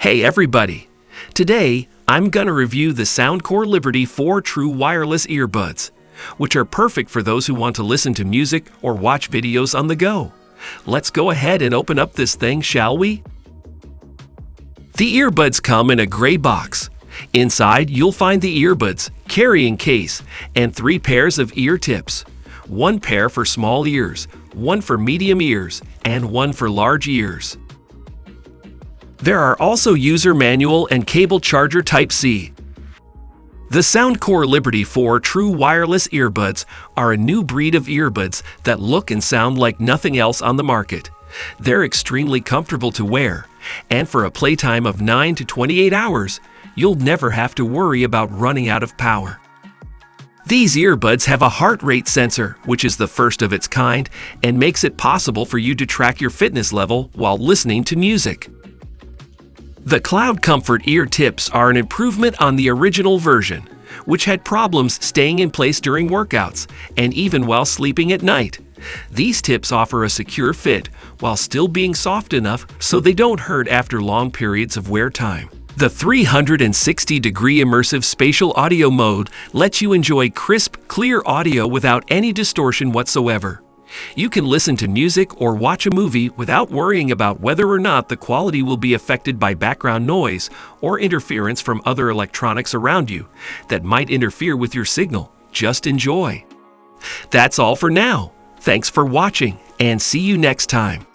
Hey everybody! Today, I'm gonna review the Soundcore Liberty 4 True Wireless Earbuds, which are perfect for those who want to listen to music or watch videos on the go. Let's go ahead and open up this thing, shall we? The earbuds come in a gray box. Inside, you'll find the earbuds, carrying case, and 3 pairs of ear tips. 1 pair for small ears, 1 for medium ears, and 1 for large ears. There are also user manual and cable charger Type-C. The Soundcore Liberty 4 True Wireless Earbuds are a new breed of earbuds that look and sound like nothing else on the market. They're extremely comfortable to wear, and for a playtime of 9 to 28 hours, you'll never have to worry about running out of power. These earbuds have a heart rate sensor, which is the first of its kind, and makes it possible for you to track your fitness level while listening to music. The Cloud Comfort ear tips are an improvement on the original version, which had problems staying in place during workouts and even while sleeping at night. These tips offer a secure fit while still being soft enough so they don't hurt after long periods of wear time. The 360-degree immersive spatial audio mode lets you enjoy crisp, clear audio without any distortion whatsoever. You can listen to music or watch a movie without worrying about whether or not the quality will be affected by background noise or interference from other electronics around you that might interfere with your signal. Just enjoy. That's all for now. Thanks for watching, and see you next time.